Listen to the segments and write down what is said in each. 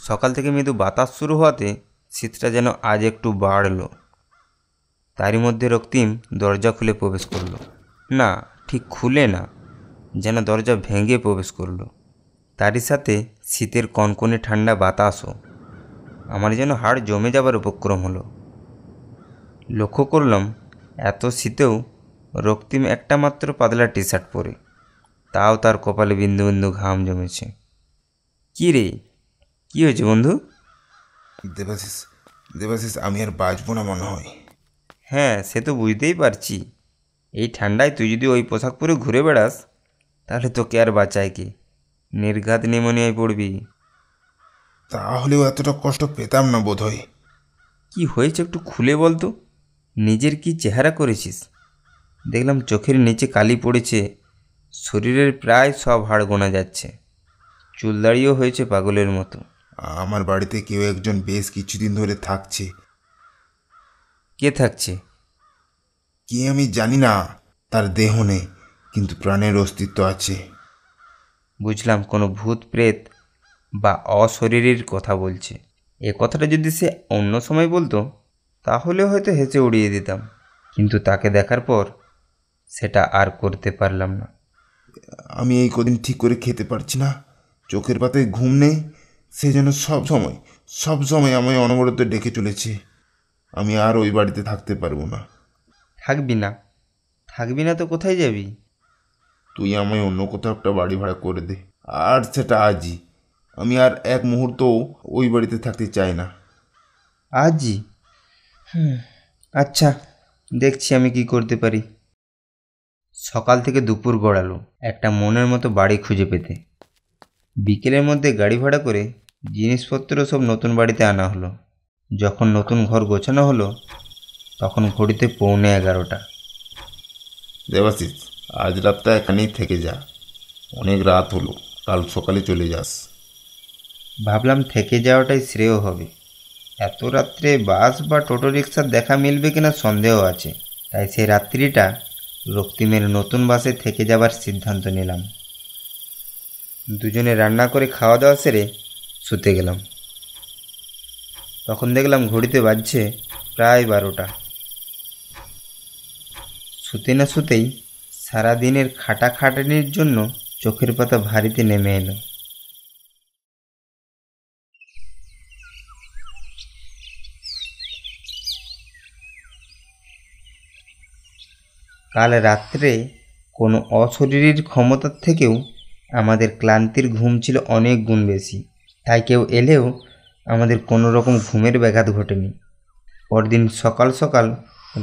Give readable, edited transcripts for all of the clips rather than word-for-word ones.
সকাল থেকে মৃদু বাতাস শুরু হওয়াতে শীতটা যেন আজ একটু বাড়ল। তারই মধ্যে রক্তিম দরজা খুলে প্রবেশ করলো। না, ঠিক খুলে না, যেন দরজা ভেঙে প্রবেশ করলো। তারই সাথে শীতের কনকনে ঠান্ডা বাতাসও। আমার যেন হাড় জমে যাবার উপক্রম হলো। লক্ষ্য করলাম এত শীতেও রক্তিম একটা মাত্র পাতলা টি শার্ট পরে, তাও তার কপালে বিন্দু বিন্দু ঘাম জমেছে। কী রে, কী হয়েছে বন্ধু? দেবাশিস, আমি আর বাঁচব না মনে হয়। হ্যাঁ, সে তো বুঝতেই পারছি। এই ঠান্ডায় তুই যদি ওই পোশাক পরে ঘুরে বেড়াস তাহলে তোকে আর বাঁচায় কি? নির্ঘাত নিউমোনিয়ায় পড়বি। তাহলেও এতটা কষ্ট পেতাম না বোধ হয়। কী হয়েছে একটু খুলে বল তো। নিজের কি চেহারা করেছিস? দেখলাম চোখের নিচে কালি পড়েছে, শরীরের প্রায় সব হাড় গোনা যাচ্ছে, চুল দাড়িও হয়েছে পাগলের মতো। আমার বাড়িতে কেউ একজন বেশ কিছুদিন ধরে থাকছে। কে থাকছে? কে আমি জানি না। তার দেহ নেই, কিন্তু প্রাণের অস্তিত্ব আছে। বুঝলাম, কোনো ভূত প্রেত বা অশরীরীর কথা বলছে। এ কথাটা যদি সে অন্য সময় বলতো তাহলে হয়তো হেসে উড়িয়ে দিতাম, কিন্তু তাকে দেখার পর সেটা আর করতে পারলাম না। আমি এই কদিন ঠিক করে খেতে পারছি না, চোখের পাতায় ঘুম নেই। সে যেন সব সময় আমায় অনবরত ডেকে চলেছে। আমি আর ওই বাড়িতে থাকতে পারবো না। থাকবি না তো কোথায় যাবি? তুই আমায় অন্য কোথাও একটা বাড়ি ভাড়া করে দে, আর সেটা আজই। আমি আর এক মুহূর্তও ওই বাড়িতে থাকতে চাই না। আজই? আচ্ছা, দেখছি আমি কি করতে পারি। সকাল থেকে দুপুর গড়ালো একটা মনের মতো বাড়ি খুঁজে পেতে। বিকেলের মধ্যে গাড়ি ভাড়া করে জিনিসপত্র সব নতুন বাড়িতে আনা হলো। যখন নতুন ঘর গোছানো হলো তখন ঘড়িতে 11:45। দেবাশিস, আজ রাতটা এখানেই থেকে যা। অনেক রাত হলো, কাল সকালে চলে যাস। ভাবলাম থেকে যাওয়াটাই শ্রেয় হবে। এত রাত্রে বাস বা টোটো রিক্সার দেখা মিলবে কিনা সন্দেহ আছে, তাই সেই রাত্রিটা রক্তিমের নতুন বাসে থেকে যাবার সিদ্ধান্ত নিলাম। দুজনে রান্না করে খাওয়া দাওয়া সেরে শুতে গেলাম। তখন দেখলাম ঘড়িতে বাজছে প্রায় 12টা। শুতে না শুতেই সারাদিনের খাটাখাটনির জন্য চোখের পাতা ভারীতে নেমে এলো। কাল রাত্রে কোনো অশরীরীর ক্ষমতার থেকেও আমাদের ক্লান্তির ঘুম ছিল অনেক গুণ বেশি, তাই কেউ এলেও আমাদের কোনো রকম ঘুমের ব্যাঘাত ঘটেনি। পরদিন সকাল সকাল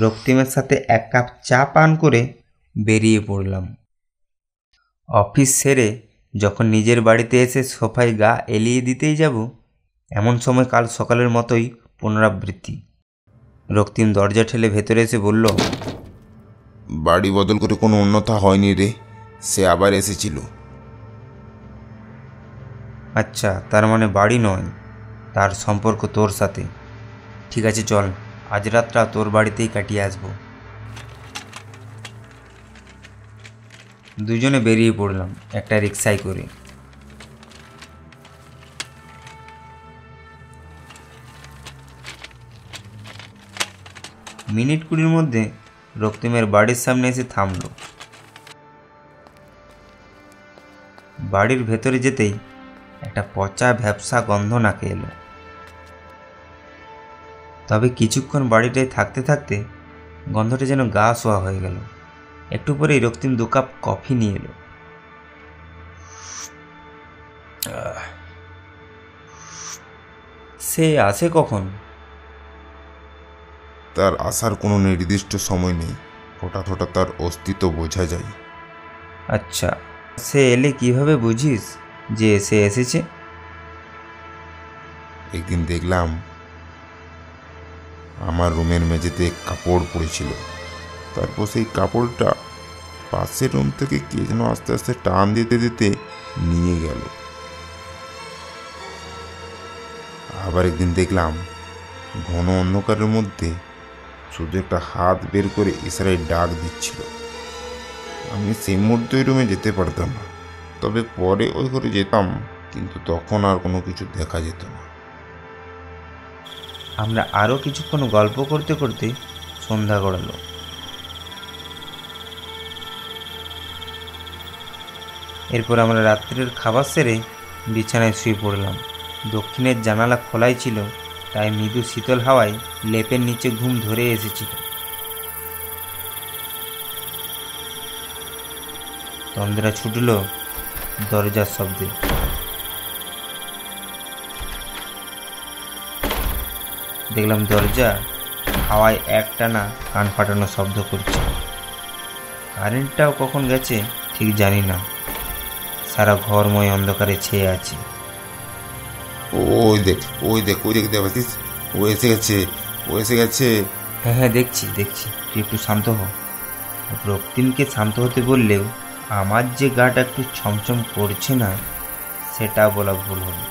রক্তিমের সাথে 1 কাপ চা পান করে বেরিয়ে পড়লাম। অফিস সেরে যখন নিজের বাড়িতে এসে সোফায় গা এলিয়ে দিতেই যাব, এমন সময় কাল সকালের মতোই পুনরাবৃত্তি। রক্তিম দরজা ঠেলে ভেতরে এসে বলল, বাড়ি বদল করে কোনো উন্নতা হয়নি রে, সে আবার এসেছিল। আচ্ছা, তার মানে বাড়ি নয়, তার সম্পর্ক তোর সাথে। ঠিক আছে, চল আজ রাতটা তোর বাড়িতেই কাটিয়ে আসবো। দুজনে বেরিয়ে পড়লাম একটা রিক্সায় করে। মিনিট 20 মধ্যে রক্তিমের বাড়ির সামনে এসে থামলো। বাড়ির ভেতরে যেতেই একটা পচা ভ্যাপসা গন্ধ নাকে এলো। তবে কিছুক্ষণ বাড়িটায় থাকতে থাকতে গন্ধটা যেন গা শোয়া হয়ে গেল। একটু পরেই রক্তিম 2 কাপ কফি নিয়ে এলো। সে আসে কখন? তার আসার কোনো নির্দিষ্ট সময় নেই, হঠাৎ হঠাৎ তার অস্তিত্ব বোঝা যায়। আচ্ছা, সে এলে কিভাবে বুঝিস যে সে এসেছে? একদিন দেখলাম আমার রুমের মেঝেতে কাপড় পড়েছিল, তারপর সেই কাপড়টা পাশের রুম থেকে কে যেন আস্তে আস্তে টান দিতে দিতে নিয়ে গেল। আবার একদিন দেখলাম ঘন অন্ধকারের মধ্যে শুধু একটা হাত বের করে ইশারায় ডাক দিচ্ছিল। আমি সেই মুহূর্তে ওই রুমে যেতে পারতাম না, তবে পরে ওই ঘরে যেতাম, কিন্তু তখন আর কোনো কিছু দেখা যেত না। আমরা আরও কিছুক্ষণ গল্প করতে করতে সন্ধ্যা গড়ালো। এরপর আমরা রাত্রের খাবার সেরে বিছানায় শুয়ে পড়লাম। দক্ষিণের জানালা খোলাই ছিল, তাই মৃদু শীতল হাওয়ায় লেপের নিচে ঘুম ধরে এসেছিল। তন্দ্রা ছুটল দরজার শব্দে। দেখলাম দরজা হাওয়ায় একটানা কান ফাটানো শব্দ করছে। কারেন্টটাও কখন গেছে ঠিক জানি না। সারা ঘরময় অন্ধকারে ছেয়ে আছে। ওই দেখ ওই দেখ ওই দেখ দেবাশিস, ও এসে গেছে, ও এসে গেছে। হ্যাঁ হ্যাঁ, দেখছি দেখছি, তুই একটু শান্ত হ। রক্তিমকে শান্ত হতে বললেও আমার যে গাটা একটু ছমছম করছে না সেটা বলা ভুল হবে।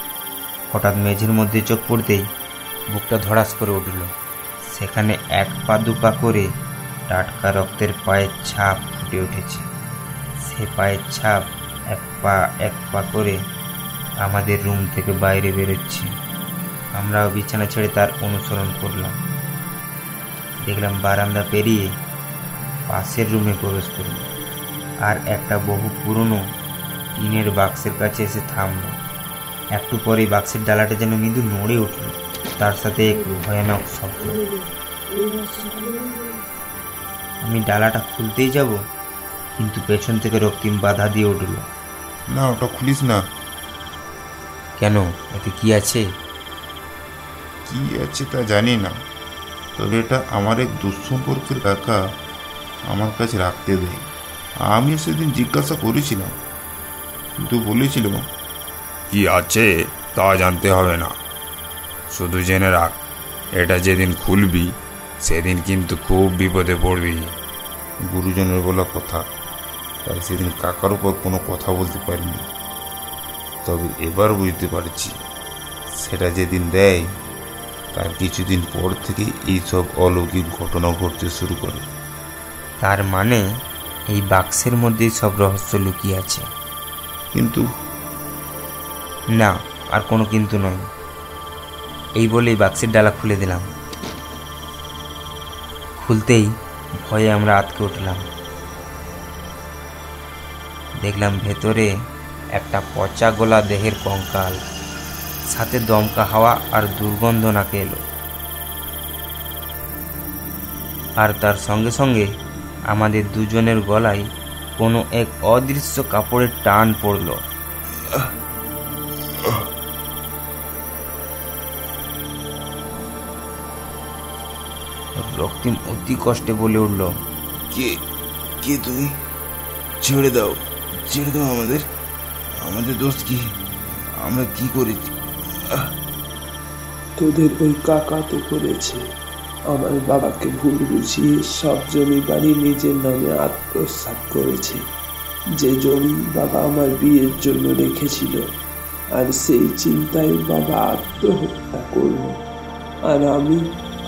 হঠাৎ মেঝের মধ্যে চোখ পড়তেই বুকটা ধড়াস করে উঠল। সেখানে এক পা দু পা করে টাটকা রক্তের পায়ের ছাপ ফুটে উঠেছে। সে পায়ের ছাপ এক পা করে আমাদের রুম থেকে বাইরে বেরোচ্ছে। আমরাও বিছানা ছেড়ে তার অনুসরণ করলাম। দেখলাম বারান্দা পেরিয়ে পাশের রুমে প্রবেশ করল, আর একটা বহু পুরনো টিনের বাক্সের কাছে এসে থামল। একটু পরেই বাক্সের ডালাটা যেন মৃদু নড়ে উঠল, তার সাথে এক ভয়ানক শব্দ। আমি ডালাটা খুলতেই যাব, কিন্তু পেছন থেকে রক্তিম বাধা দিয়ে উঠল। না, ওটা খুলিস না। কেন, এতে কি আছে? কি আছে তা জানি না, তবে এটা আমার এক দুঃসম্পর্কের কাকা আমার কাছে রাখতে দেয়। আমি সেদিন জিজ্ঞাসা করেছিলাম, কিন্তু বলেছিল কি আছে তা জানতে হবে না, শুধু জেনে রাখ এটা যেদিন খুলবি সেদিন কিন্তু খুব বিপদে পড়বি। গুরুজনের বলা কথা, তাই সেদিন কাকার উপর কোনো কথা বলতে পারিনি। তবে এবার বুঝতে পারছি সেটা যেদিন দেয় তার কিছুদিন পর থেকে এইসব অলৌকিক ঘটনা ঘটতে শুরু করে। তার মানে এই বাক্সের মধ্যেই সব রহস্য লুকিয়ে আছে। কিন্তু না, আর কোনো কিন্তু নয়। এই বলেই বাক্সের ডালা খুলে দিলাম। খুলতেই ভয়ে আমরা আটকে উঠলাম। দেখলাম ভেতরে একটা পচা গলা দেহের কঙ্কাল, সাথে দমকা হাওয়া আর দুর্গন্ধ নাকে এলো। আর তার সঙ্গে সঙ্গে আমাদের দুজনের গলায় কোনো এক অদৃশ্য কাপড়ের টান পড়ল। রক্তিম অতি কষ্টে বলে উঠল, কে কে তুমি? ছেড়ে দাও, ছেড়ে দাও আমাদের। আমাদের দোষ কি? আমরা কি করেছি? তোদের ওই কাকা তো করেছে। আমার বাবাকে ভুল বুঝিয়ে সব জমি বাড়ি নিজের নামে আত্মসাৎ করেছে, যে জমি বাবা আমার বিয়ের জন্য রেখেছিল। আর সেই চিন্তায় বাবা আত্মহত্যা করল। আর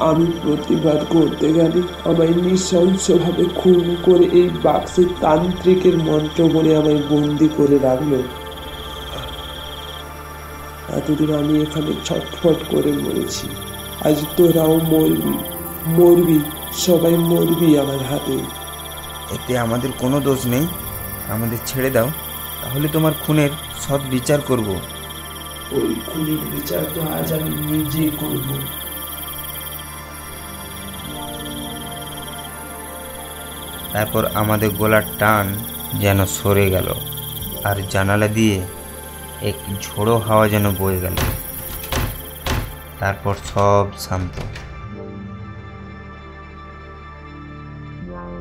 আমি প্রতিবাদ করতে গেলে আমায় নৃশংসভাবে খুন করে এই বাক্সের তান্ত্রিকের মন্ত্র বলে আমায় বন্দি করে রাখলো। এতদিন আমি এখানে ছটফট করে মরেছি, আজ তোরাও মরবি, সবাই মরবি আমার হাতে। এতে আমাদের কোনো দোষ নেই, আমাদের ছেড়ে দাও, তাহলে তোমার খুনের সৎ বিচার করব। ওই খুনের বিচার তো আজ আমি নিজে করব। তারপর আমাদের গলার টান যেন সরে গেল, আর জানালা দিয়ে এক ঝোড়ো হাওয়া যেন বয়ে গেল। তারপর সব শান্ত।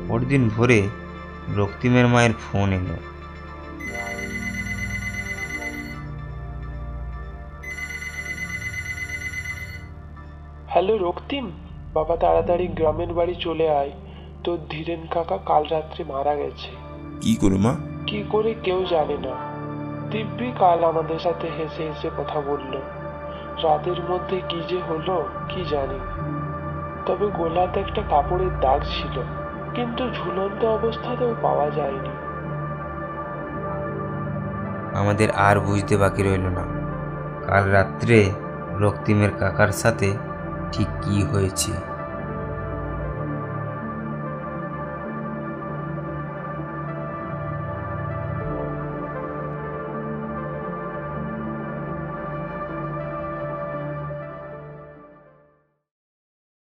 পরদিন ভোরে রক্তিমের মায়ের ফোন এলো। হ্যালো রক্তিম, বাবা তাড়াতাড়ি গ্রামের বাড়ি চলে আয়। তোর ধীরেন কাকা কাল রাত্রে মারা গেছে। কি করে মা? কি করে কেউ জানে না। দিব্যি কাল আমাদের সাথে হেসে হেসে কথা বলল। রাতের মধ্যে কি যে হলো কি জানি। তবে গোলাতে একটা কাপড়ের দাগ ছিল, কিন্তু ঝুলন্ত অবস্থাতেও পাওয়া যায়নি। আমাদের আর বুঝতে বাকি রইল না, কাল রাত্রে রক্তিমের কাকার সাথে ঠিক কী হয়েছে।